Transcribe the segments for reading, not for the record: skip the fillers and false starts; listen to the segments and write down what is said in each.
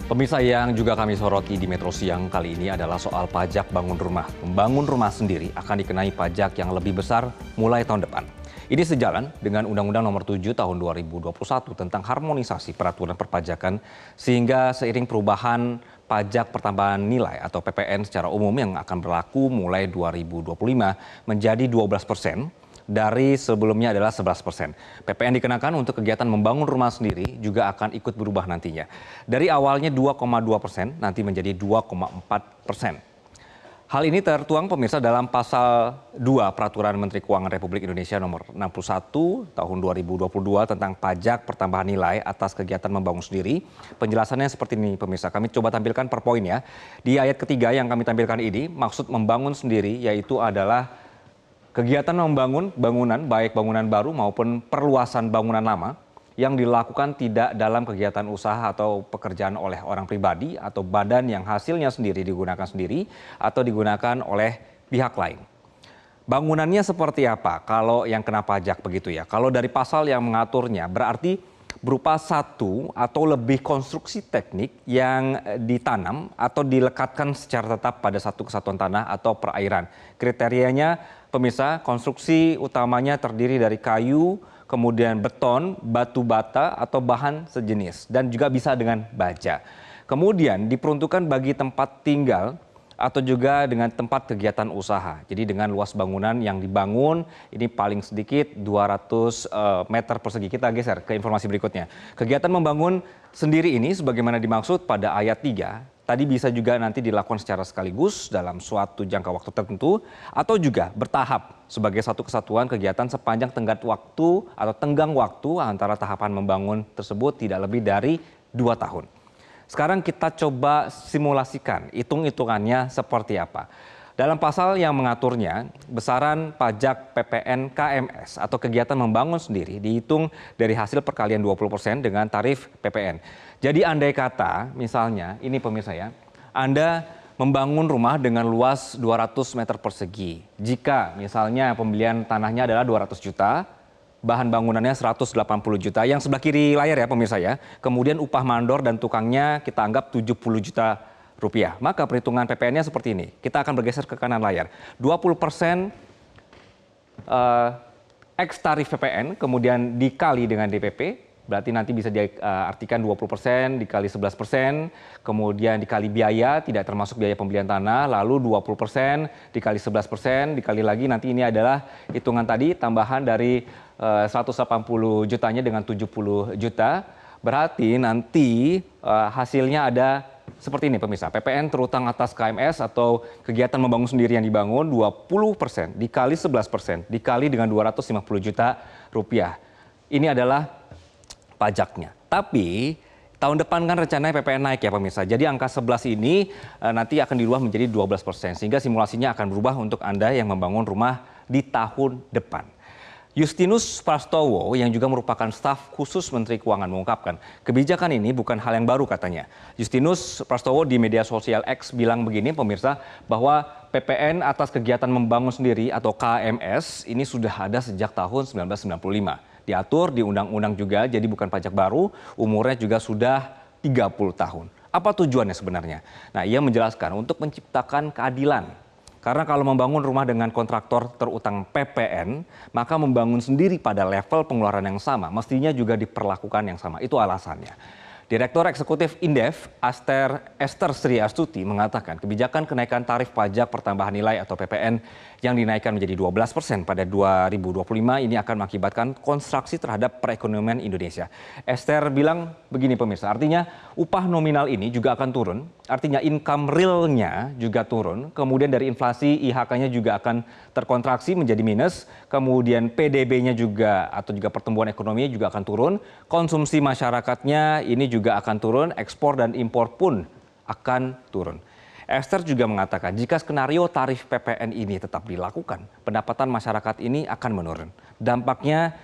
Pemirsa, yang juga kami soroti di Metro Siang kali ini adalah soal pajak bangun rumah. Membangun rumah sendiri akan dikenai pajak yang lebih besar mulai tahun depan. Ini sejalan dengan Undang-Undang Nomor 7 Tahun 2021 tentang harmonisasi peraturan perpajakan, sehingga seiring perubahan pajak pertambahan nilai atau PPN secara umum yang akan berlaku mulai 2025 menjadi 12%. Dari sebelumnya adalah 11%. PPN dikenakan untuk kegiatan membangun rumah sendiri juga akan ikut berubah nantinya. Dari awalnya 2,2%, nanti menjadi 2,4%. Hal ini tertuang pemirsa dalam pasal 2 Peraturan Menteri Keuangan Republik Indonesia Nomor 61 Tahun 2022 tentang pajak pertambahan nilai atas kegiatan membangun sendiri. Penjelasannya seperti ini pemirsa, kami coba tampilkan per poin ya. Di ayat ketiga yang kami tampilkan ini, maksud membangun sendiri yaitu adalah kegiatan membangun bangunan, baik bangunan baru maupun perluasan bangunan lama yang dilakukan tidak dalam kegiatan usaha atau pekerjaan oleh orang pribadi atau badan yang hasilnya sendiri digunakan sendiri atau digunakan oleh pihak lain. Bangunannya seperti apa kalau yang kena pajak begitu ya? Kalau dari pasal yang mengaturnya berarti berupa satu atau lebih konstruksi teknik yang ditanam atau dilekatkan secara tetap pada satu kesatuan tanah atau perairan. Kriterianya pemirsa, konstruksi utamanya terdiri dari kayu, kemudian beton, batu bata atau bahan sejenis dan juga bisa dengan baja. Kemudian diperuntukkan bagi tempat tinggal atau juga dengan tempat kegiatan usaha. Jadi dengan luas bangunan yang dibangun ini paling sedikit 200 meter persegi. Kita geser ke informasi berikutnya. Kegiatan membangun sendiri ini sebagaimana dimaksud pada ayat 3, tadi bisa juga nanti dilakukan secara sekaligus dalam suatu jangka waktu tertentu atau juga bertahap sebagai satu kesatuan kegiatan sepanjang tenggat waktu atau tenggang waktu antara tahapan membangun tersebut tidak lebih dari 2 tahun. Sekarang kita coba simulasikan hitung-hitungannya seperti apa. Dalam pasal yang mengaturnya, besaran pajak PPN KMS atau kegiatan membangun sendiri dihitung dari hasil perkalian 20% dengan tarif PPN. Jadi andai kata misalnya, ini pemirsa ya, Anda membangun rumah dengan luas 200 meter persegi. Jika misalnya pembelian tanahnya adalah 200 juta, bahan bangunannya 180 juta, yang sebelah kiri layar ya pemirsa ya. Kemudian upah mandor dan tukangnya kita anggap 70 juta rupiah. Maka perhitungan PPN-nya seperti ini. Kita akan bergeser ke kanan layar. 20% X tarif PPN kemudian dikali dengan DPP. Berarti nanti bisa diartikan 20% dikali 11%, kemudian dikali biaya, tidak termasuk biaya pembelian tanah, lalu 20% dikali 11%, dikali lagi nanti ini adalah hitungan tadi tambahan dari 180 jutanya dengan 70 juta. Berarti nanti hasilnya ada seperti ini pemirsa, PPN terutang atas KMS atau kegiatan membangun sendiri yang dibangun 20% dikali 11% dikali dengan 250 juta rupiah. Ini adalah pajaknya. Tapi tahun depan kan rencananya PPN naik ya pemirsa. Jadi angka 11 ini nanti akan dirubah menjadi 12%. Sehingga simulasinya akan berubah untuk Anda yang membangun rumah di tahun depan. Justinus Prastowo yang juga merupakan staf khusus Menteri Keuangan mengungkapkan kebijakan ini bukan hal yang baru katanya. Justinus Prastowo di media sosial X bilang begini pemirsa, bahwa PPN atas kegiatan membangun sendiri atau KMS ini sudah ada sejak tahun 1995. Diatur di undang-undang juga, jadi bukan pajak baru, umurnya juga sudah 30 tahun. Apa tujuannya sebenarnya? Nah, ia menjelaskan untuk menciptakan keadilan. Karena kalau membangun rumah dengan kontraktor terutang PPN, maka membangun sendiri pada level pengeluaran yang sama, mestinya juga diperlakukan yang sama. Itu alasannya. Direktur Eksekutif Indef, Esther Sri Astuti mengatakan kebijakan kenaikan tarif pajak pertambahan nilai atau PPN yang dinaikkan menjadi 12% pada 2025 ini akan mengakibatkan konstruksi terhadap perekonomian Indonesia. Esther bilang begini pemirsa, artinya upah nominal ini juga akan turun, artinya income realnya juga turun, kemudian dari inflasi IHK-nya juga akan terkontraksi menjadi minus, kemudian PDB-nya juga atau juga pertumbuhan ekonominya juga akan turun, konsumsi masyarakatnya ini juga akan turun, ekspor dan impor pun akan turun. Esther juga mengatakan jika skenario tarif PPN ini tetap dilakukan, pendapatan masyarakat ini akan menurun. Dampaknya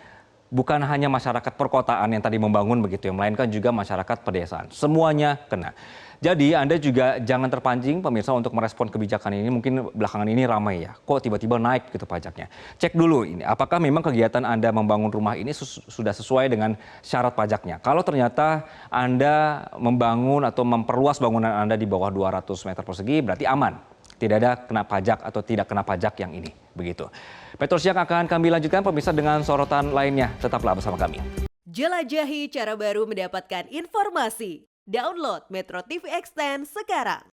bukan hanya masyarakat perkotaan yang tadi membangun begitu ya, melainkan juga masyarakat pedesaan. Semuanya kena. Jadi Anda juga jangan terpancing pemirsa untuk merespon kebijakan ini. Mungkin belakangan ini ramai ya, kok tiba-tiba naik gitu pajaknya. Cek dulu ini, apakah memang kegiatan Anda membangun rumah ini sudah sesuai dengan syarat pajaknya. Kalau ternyata Anda membangun atau memperluas bangunan Anda di bawah 200 meter persegi, berarti aman. Tidak ada kena pajak atau tidak kena pajak yang ini. Begitu. Petro Siang akan kami lanjutkan pemirsa dengan sorotan lainnya. Tetaplah bersama kami. Jelajahi cara baru mendapatkan informasi. Download Metro TV Extend sekarang.